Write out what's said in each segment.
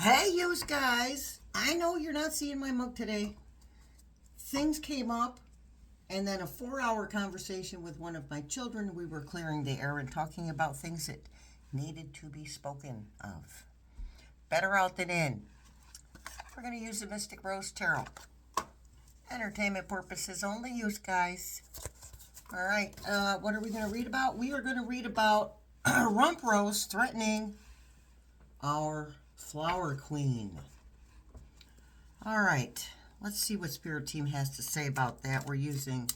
Hey, you guys. I know you're not seeing my mug today. Things came up, and then a 4-hour conversation with one of my children. We were clearing the air and talking about things that needed to be spoken of. Better out than in. We're going to use the Mystic Rose Tarot. Entertainment purposes only, you guys. All right, what are we going to read about? We are going to read about Rump Rose threatening our Flower Queen. All right, let's see what Spirit Team has to say about that. We're using,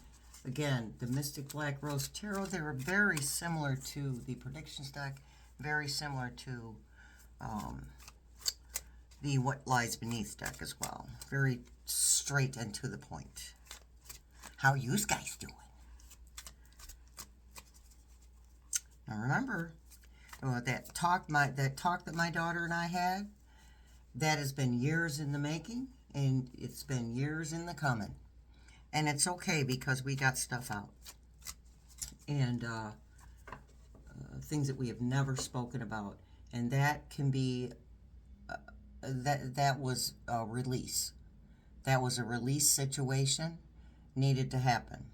again, the Mystic Black Rose Tarot. They were very similar to the predictions deck, very similar to the What Lies Beneath deck as well. Very straight and to the point. How you guys doing? Now remember, that talk that my daughter and I had, that has been years in the making, and it's been years in the coming. And it's okay because we got stuff out. And things that we have never spoken about. And that can be, that was a release. That was a release situation, needed to happen.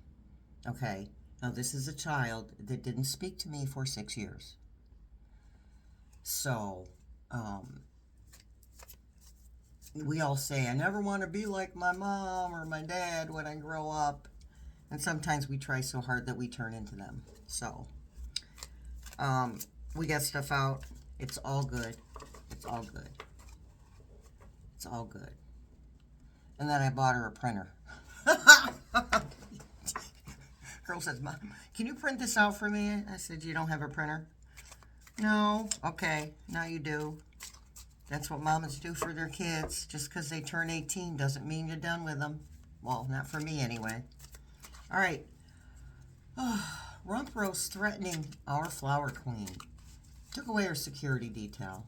Okay, now this is a child that didn't speak to me for 6 years. So, we all say, I never want to be like my mom or my dad when I grow up. And sometimes we try so hard that we turn into them. So, we got stuff out. It's all good. It's all good. It's all good. And then I bought her a printer. Girl says, Mom, can you print this out for me? I said, you don't have a printer? No. Okay, now you do. That's what mamas do for their kids. Just because they turn 18 doesn't mean you're done with them. Well, not for me anyway. All right. Rump Rose threatening our Flower Queen. Took away her security detail.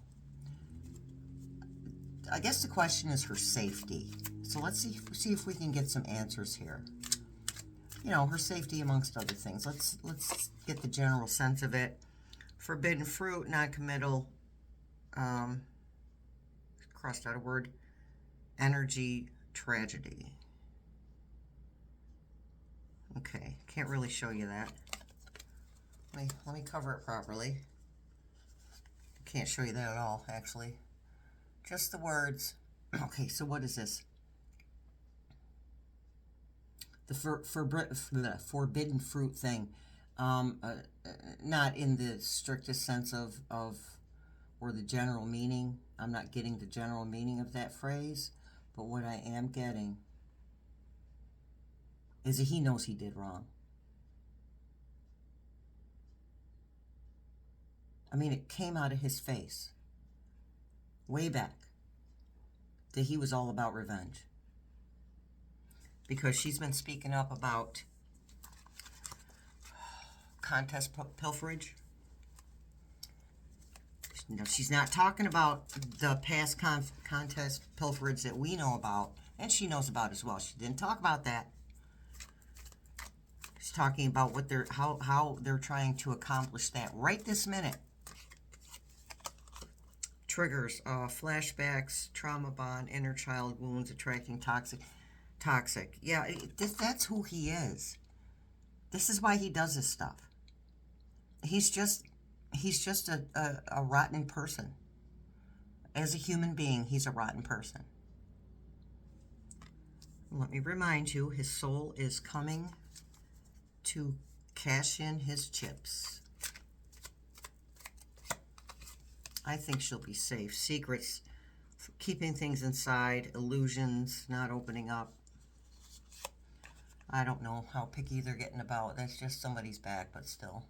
I guess the question is her safety. So let's see if we can get some answers here. You know, her safety amongst other things. Let's get the general sense of it. Forbidden fruit, non-committal, crossed out a word, energy, tragedy. Okay, can't really show you that. Let me cover it properly. Can't show you that at all, actually. Just the words. Okay, so what is this? The forbidden fruit thing. Not in the strictest sense of or the general meaning. I'm not getting the general meaning of that phrase, but what I am getting is that he knows he did wrong. I mean, it came out of his face way back that he was all about revenge. Because she's been speaking up about contest pilferage. You know, she's not talking about the past contest pilferage that we know about, and she knows about as well. She didn't talk about that. She's talking about what how they're trying to accomplish that right this minute. Triggers, flashbacks, trauma bond, inner child wounds, attracting toxic. Yeah, that's who he is. This is why he does this stuff. He's just a rotten person. As a human being, he's a rotten person. Let me remind you, his soul is coming to cash in his chips. I think she'll be safe. Secrets, keeping things inside, illusions, not opening up. I don't know how picky they're getting about. That's just somebody's back, but still.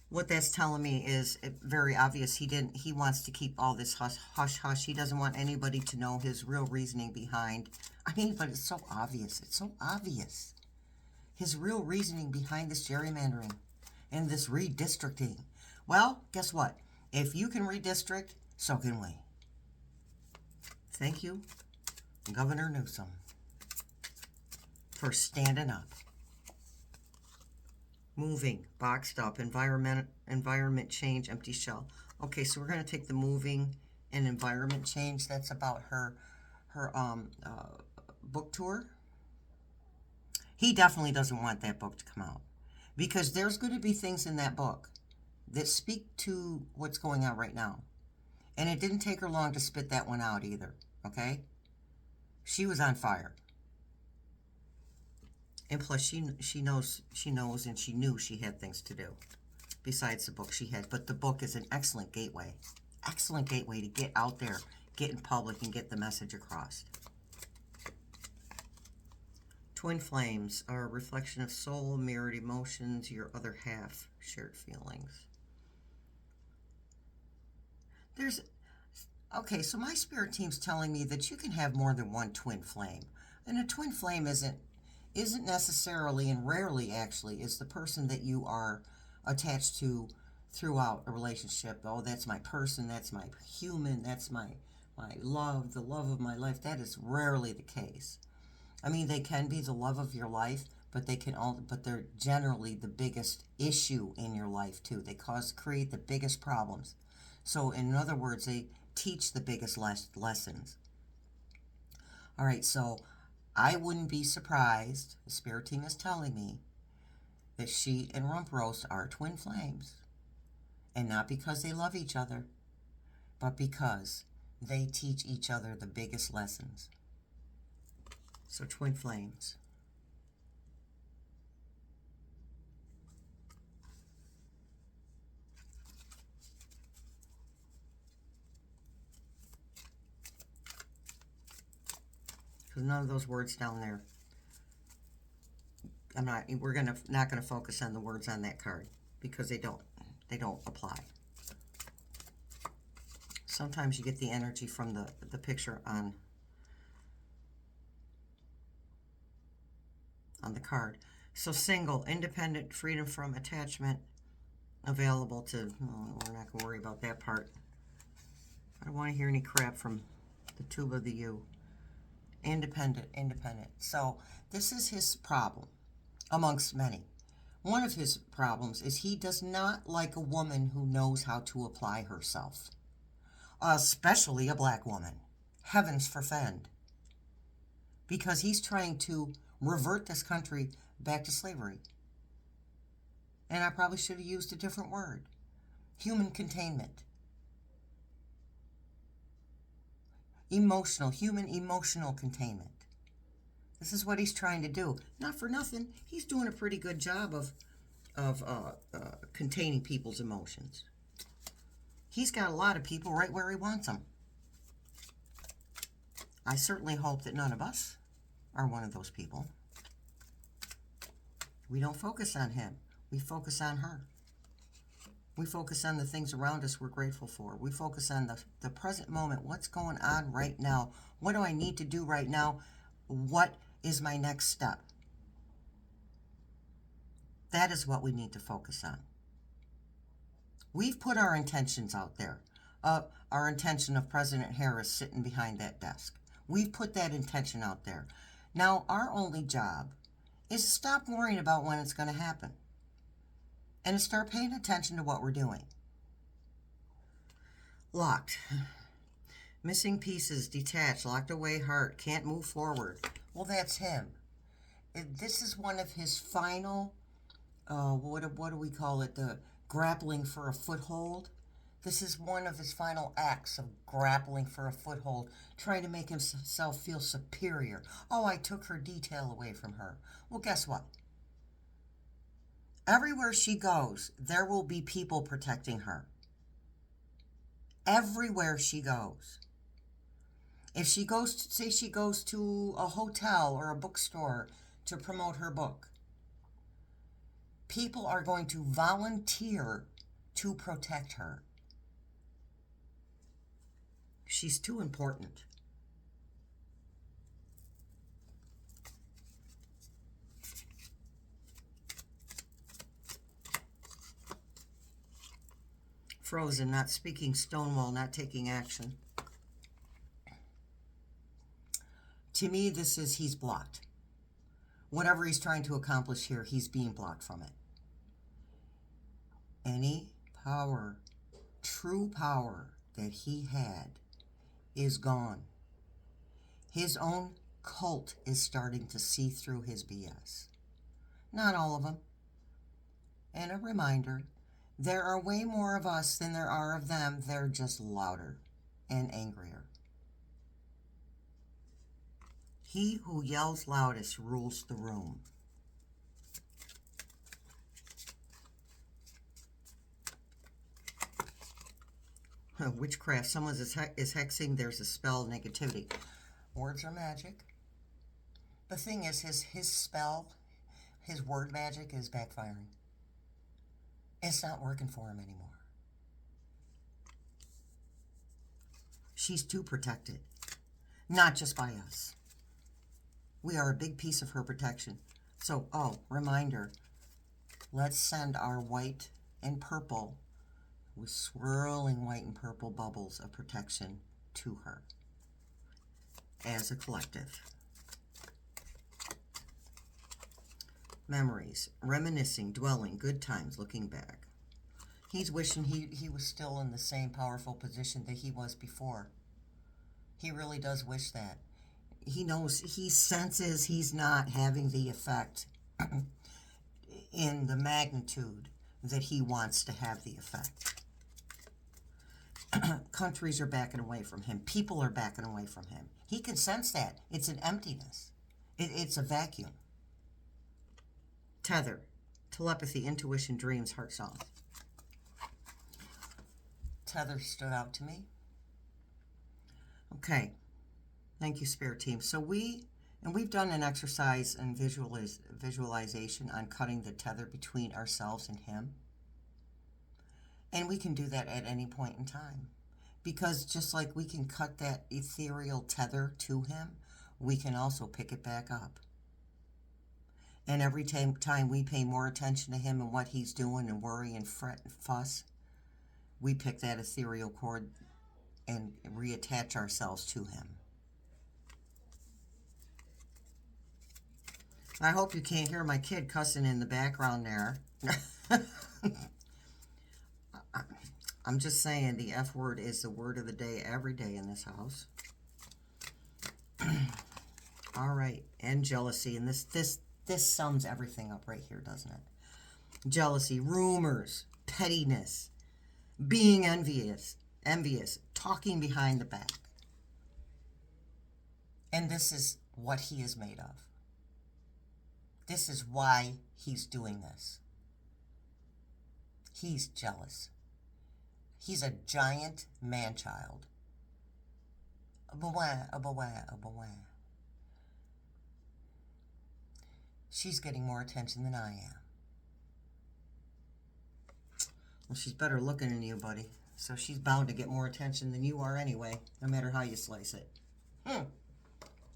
What that's telling me is very obvious. He wants to keep all this hush. He doesn't want anybody to know his real reasoning behind. I mean, but it's so obvious. It's so obvious. His real reasoning behind this gerrymandering and this redistricting. Well, guess what? If you can redistrict, so can we. Thank you, Governor Newsom, for standing up. moving, boxed up, environment change, empty shell. Okay, so we're going to take the moving and environment change. That's about her book tour. He definitely doesn't want that book to come out because there's going to be things in that book that speak to what's going on right now. And it didn't take her long to spit that one out either, okay? She was on fire. And plus, she knows, and she knew she had things to do besides the book she had. But the book is an excellent gateway to get out there, get in public, and get the message across. Twin flames are a reflection of soul, mirrored emotions, your other half, shared feelings. Okay, so my spirit team's telling me that you can have more than one twin flame. And a twin flame isn't necessarily, and rarely actually, is the person that you are attached to throughout a relationship. Oh, that's my person, that's my human, that's my love, the love of my life. That is rarely the case. I mean, they can be the love of your life, but they're generally the biggest issue in your life too. They create the biggest problems. So in other words, they teach the biggest lessons. All right, so I wouldn't be surprised, the spirit team is telling me, that she and Rump Roast are twin flames. And not because they love each other, but because they teach each other the biggest lessons. So twin flames. Because none of those words down there, we're not gonna focus on the words on that card because they don't apply. Sometimes you get the energy from the picture on the card. So single, independent, freedom from attachment, available to, we're not going to worry about that part. I don't want to hear any crap from the tube of the U. Independent. So this is his problem, amongst many. One of his problems is he does not like a woman who knows how to apply herself, especially a black woman. Heavens forfend. Because he's trying to revert this country back to slavery. And I probably should have used a different word. Human containment. Human emotional containment. This is what he's trying to do. Not for nothing, he's doing a pretty good job of containing people's emotions. He's got a lot of people right where he wants them. I certainly hope that none of us are one of those people. We don't focus on him. We focus on her. We focus on the things around us we're grateful for. We focus on the present moment. What's going on right now? What do I need to do right now? What is my next step? That is what we need to focus on. We've put our intentions out there. Our intention of President Harris sitting behind that desk. We've put that intention out there. Now, our only job is to stop worrying about when it's going to happen and to start paying attention to what we're doing. Locked. Missing pieces, detached, locked away heart, can't move forward. Well, that's him. This is one of his final, what do we call it, the grappling for a foothold. This is one of his final acts of grappling for a foothold, trying to make himself feel superior. Oh, I took her detail away from her. Well, guess what? Everywhere she goes, there will be people protecting her. Everywhere she goes. If she goes, say she goes to a hotel or a bookstore to promote her book, people are going to volunteer to protect her. She's too important. Frozen, not speaking, stonewall, not taking action. To me, he's blocked. Whatever he's trying to accomplish here, he's being blocked from it. Any power, true power that he had is gone. His own cult is starting to see through his BS. Not all of them. And a reminder, there are way more of us than there are of them. They're just louder and angrier. He who yells loudest rules the room. Witchcraft. Someone is hexing. There's a spell, negativity. Words are magic. The thing is, his spell, his word magic is backfiring. It's not working for him anymore. She's too protected. Not just by us. We are a big piece of her protection. So, reminder. Let's send our white and purple with swirling white and purple bubbles of protection to her as a collective. Memories, reminiscing, dwelling, good times, looking back. He's wishing he was still in the same powerful position that he was before. He really does wish that. He knows, he senses he's not having the effect in the magnitude that he wants to have the effect. Countries are backing away from him. People are backing away from him. He can sense that. It's an emptiness. It's a vacuum. Tether, telepathy, intuition, dreams, heart songs. Tether stood out to me. Okay. Thank you, Spirit Team. So we've done an exercise and visualization on cutting the tether between ourselves and him. And we can do that at any point in time. Because just like we can cut that ethereal tether to him, we can also pick it back up. And every time we pay more attention to him and what he's doing and worry and fret and fuss, we pick that ethereal cord and reattach ourselves to him. I hope you can't hear my kid cussing in the background there. I'm just saying the F word is the word of the day every day in this house. All right, and jealousy. And this sums everything up right here, doesn't it? Jealousy, rumors, pettiness, being envious, talking behind the back. And this is what he is made of. This is why he's doing this. He's jealous. He's a giant man-child. She's getting more attention than I am. Well, she's better looking than you, buddy. So she's bound to get more attention than you are anyway, no matter how you slice it.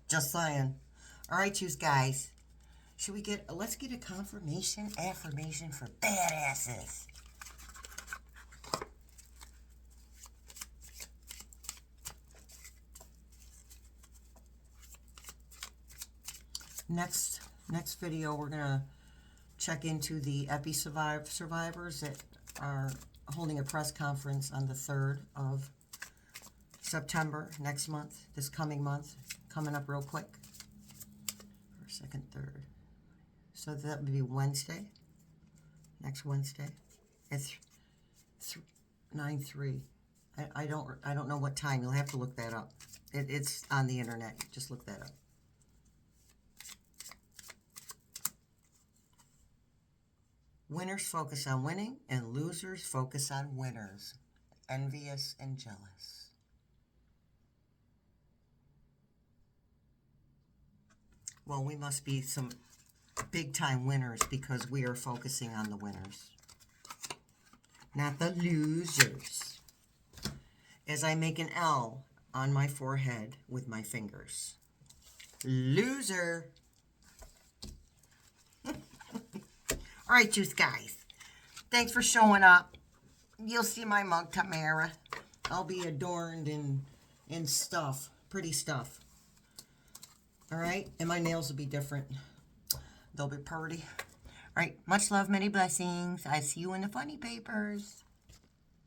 Just saying. All right, you guys. Let's get a affirmation for badasses. Next video, we're going to check into the epi survivors that are holding a press conference on the 3rd of September, next month, this coming month, coming up real quick. 1st, 2nd, 3rd. So that would be Wednesday, next Wednesday, at 9/3. I don't know what time. You'll have to look that up. It's on the internet. Just look that up. Winners focus on winning, and losers focus on winners. Envious and jealous. Well, we must be some big-time winners because we are focusing on the winners, not the losers. As I make an L on my forehead with my fingers. Loser. All right, you guys. Thanks for showing up. You'll see my mug tomorrow. I'll be adorned in stuff. Pretty stuff. All right? And my nails will be different. They'll be pretty. All All right. Much love, many blessings. I see you in the funny papers.